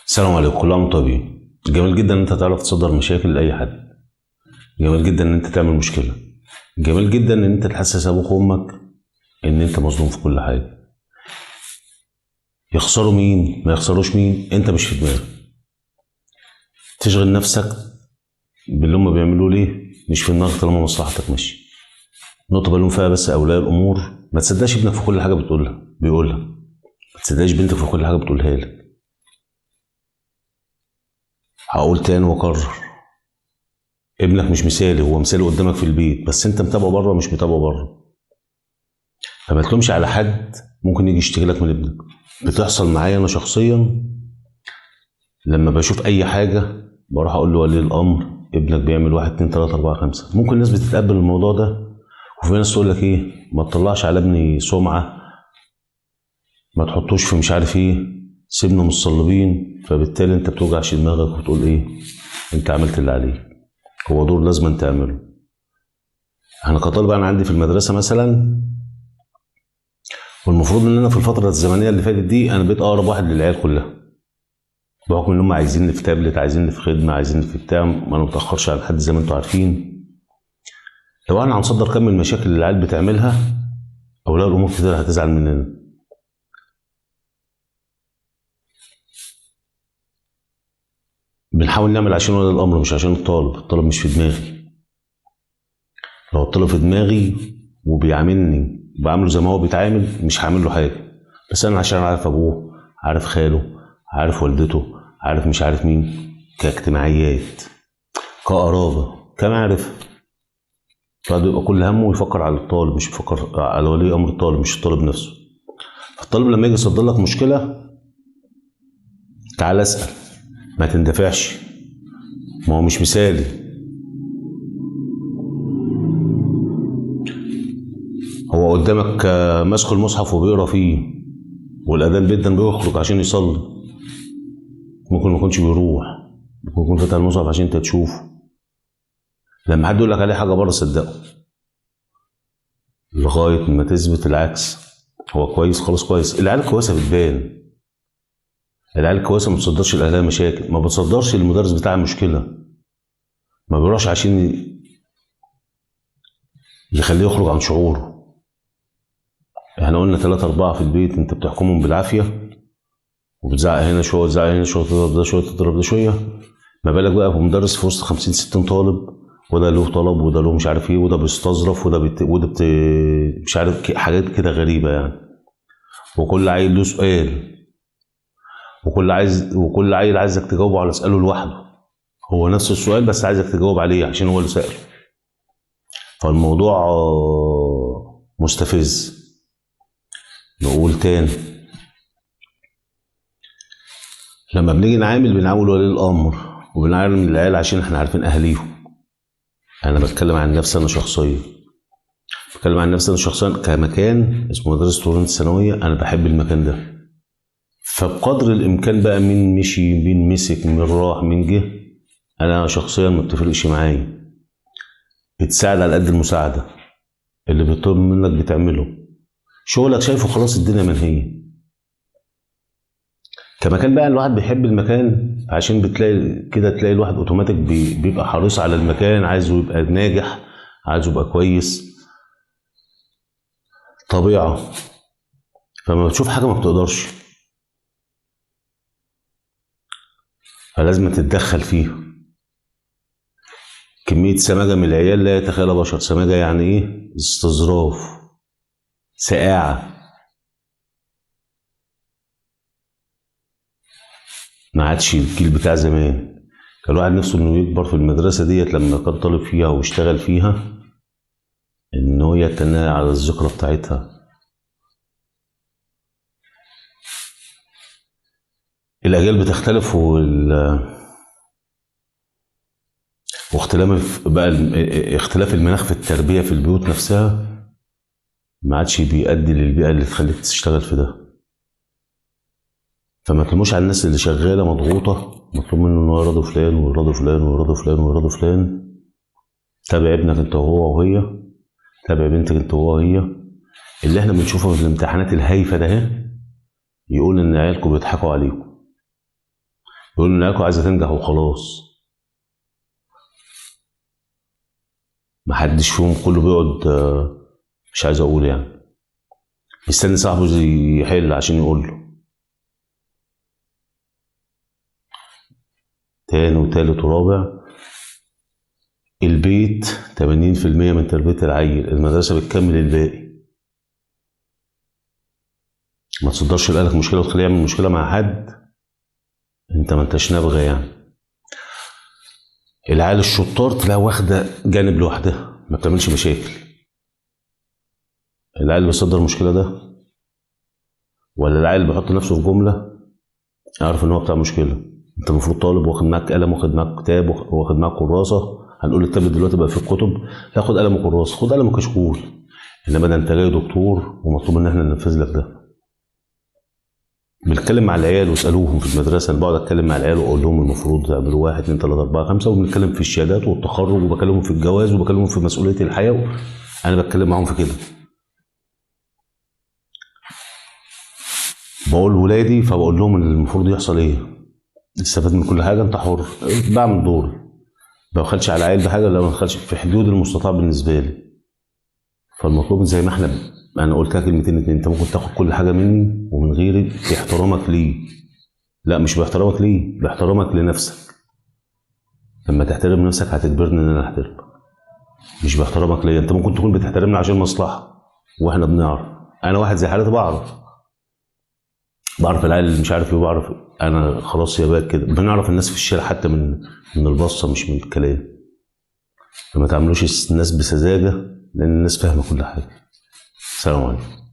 السلام عليكم، كل عام وانتم طيبين. جميل جدا ان انت تعرف تصدر مشاكل لاي حد. جميل جدا ان انت تعمل مشكله. جميل جدا ان انت تحسس ابوك وامك ان انت مظلوم في كل حاجه. يخسروا مين ما يخسروش مين، انت مش في دماغك. تشغل نفسك باللي هم بيعملوه ليه، مش في دماغك طالما مصلحتك ماشيه. نقطه بالهم فيها بس اولياء الامور، ما تصدقش ابنك في كل حاجه بيقولها. ما تصدقش بنتك في كل حاجه بتقولها لك. هقول تاني واكرر، ابنك مش مثالي، هو مثالي قدامك في البيت بس انت متابعه بره مش متابعه بره. فما تلومش على حد ممكن يجي يشتكي لك من ابنك. بتحصل معايا انا شخصيا، لما بشوف اي حاجه بروح اقول لولي الامر ابنك بيعمل واحد اتنين تلاته اربعه خمسه. ممكن الناس بتتقبل الموضوع ده، وفي ناس تقول لك ايه، ما تطلعش على ابني سمعه، ما تحطوش في مش عارف ايه، سيبنا متصلبين. فبالتالي انت بتوجعش دماغك وتقول ايه، انت عملت اللي عليك. هو دور لازم أن تعمله. انا كطالب انا عندي في المدرسه مثلا، والمفروض ان انا في الفتره الزمنيه اللي فاتت دي انا بقيت اقرب واحد للعيال كلها، بحكم ان هم عايزيني في تابلت، عايزيني في خدمه، عايزيني في بتاع، ما انا متاخرش عن حد زي ما انتم عارفين. لو احنا هنصدر كم من المشاكل اللي العيال بتعملها، اولياء الامور كتير هتزعل مننا. بنحاول نعمل عشان ولي الامر مش عشان الطالب. الطالب مش في دماغي. لو الطالب في دماغي وبيعاملني بعامله زي ما هو بيتعامل مش هعمل له حاجه. بس انا عشان عارف ابوه، عارف خاله، عارف والدته، عارف مش عارف مين، كاجتماعيات، كقرابه، كمعرفه. فده يبقى كل همه يفكر على الطالب، مش يفكر على ولي امر الطالب، مش الطالب نفسه. فالطالب لما يجي يصدر لك مشكله، تعال اسال، ما تندفعش. ما هو مش مثالي. هو قدامك ماسك المصحف وبيقرا فيه، والاذان جدا بيخرج عشان يصلي. ممكن ما يكونش بيروح، ممكن يكون فتح المصحف عشان انت تشوفه. لما حد يقول لك عليه حاجه بره صدقه، لغايه ما تثبت العكس. هو كويس خلاص كويس. العيال الكويسه بتبان. العيال الكويسه ما بتصدرش لاهلها مشاكل، ما بتصدرش للمدرس بتاعها مشكله، ما بيروحش عشان يخليه يخرج عن شعوره. احنا قلنا ثلاثة أربعة في البيت أنت بتحكمهم بالعافية، وبتزعق هنا شوية وتزعق هنا شوية، تضرب ده شوية تضرب ده شوية. ما بالك بقى بمدرس في وسط 50 60 طالب، وده له طلب وده له مش عارف ايه، وده بيستظرف مش عارف حاجات كده غريبة يعني. وكل عيل له سؤال، وكل عيل عايزك تجاوبه على سؤاله لوحده. هو نفس السؤال بس عايزك تجاوب عليه عشان هو اللي سأله. فالموضوع مستفز. نقول تاني، لما بنيجي بنعامل ولي الامر وبنعامل العيال عشان احنا عارفين اهاليهم. انا بتكلم عن نفسي انا شخصيا، كمكان اسمه مدرسه طوران الثانويه، انا بحب المكان ده. فبقدر الامكان بقى، مين مشي مين مسك مين راح مين جه، انا شخصيا ما بتفرقش معايا. بتساعد على قد المساعده. اللي بيطلب منك بتعمله، شغلك شايفه خلاص، الدنيا منهيه. كمكان بقى الواحد بيحب المكان، عشان بتلاقي كده، تلاقي الواحد اوتوماتيك بيبقى حريص على المكان، عايزه يبقى ناجح، عايزه يبقى كويس. طبيعة. فما بتشوف حاجة ما بتقدرش، فلازم تتدخل فيها. كمية سماجة من العيال لا يتخيلها بشر. سماجة يعني ايه؟ استظراف، سقاعة. ما عادش الجيل بتاع زمان. كان الواحد نفسه انه يكبر في المدرسة ديت لما كان طالب فيها واشتغل فيها، انه يتناهى على الذكرى بتاعتها. الأجيال بتختلف واختلاف بقى اختلاف المناخ في التربية في البيوت نفسها ما عادش بيؤدي للبيئة اللي تخليك تشتغل في ده. فما تلوموش على الناس اللي شغالة مضغوطة، مطلوب منه انه يرضي فلان ويرضي فلان ويرضي فلان ويرضي فلان. تابع ابنك انت وهو وهي، تابع بنتك انت وهو وهي. اللي احنا بنشوفه في الامتحانات الهايفة ده يقول ان عيالكم بيضحكوا عليكم. يقول ان عيالكم عايزه تنجح وخلاص. محدش فيهم، كله بيقعد مش عايز اقول يعني مستني صاحبه يحل عشان يقول له. تاني وتالت ورابع، البيت 80% من تربية العيل، المدرسة بتكمل الباقي. ما تصدرش لأهلك مشكلة وتخليه يعمل مشكلة مع حد انت ما انتش نابغة يعني. العيال الشطار تلاقيها واخدة جانب لوحدها ما بتعملش مشاكل. العيال اللي بيصدر المشكلة ده، ولا العيال اللي بيحط نفسه في جملة يعرف ان هو بتاع مشكلة. انت المفروض طالب واخد معاك قلم، واخد معاك كتاب، واخد معاك كراسة. هنقول التابلت دلوقتي بقى فيه الكتب، لا خد قلم وكراسة، خد قلم وكشكول. انما ده انت جاي دكتور ومطلوب ان احنا ننفذ لك ده. بنتكلم مع العيال واسالوهم في المدرسه، انا بقعد اتكلم مع العيال واقول لهم المفروض تعملوا 1 2 3 4 5، وبنتكلم في الشهادات والتخرج، وبكلمهم في الجواز، وبكلمهم في مسؤوليه الحياه. انا بتكلم معاهم في كده. بقول ولادي، فبقول لهم اللي المفروض يحصل ايه. استفاد من كل حاجه، انت حر. بعمل دوري، ما بخلش على العيال بحاجه، ولا ما بخلش في حدود المستطاع بالنسبه لي. فالمطلوب زي ما احنا، انا قلت لك كلمتين اتنين، انت ممكن تاخد كل حاجه مني ومن غيري باحترامك ليه. لا مش باحترامك ليه، باحترامك لنفسك. لما تحترم نفسك هتجبرني ان انا احترمك. مش باحترامك ليا. انت ممكن تكون بتحترمني عشان مصلحه، واحنا بنعرف. انا واحد زي حالتي بعرف العيال اللي مش عارف ايه، بعرف. انا خلاص يا بقى كده بنعرف الناس في الشارع حتى من البصه مش من الكلام. فما تعملوش الناس بسذاجه، لان الناس فاهمه كل حاجه. السلام عليكم.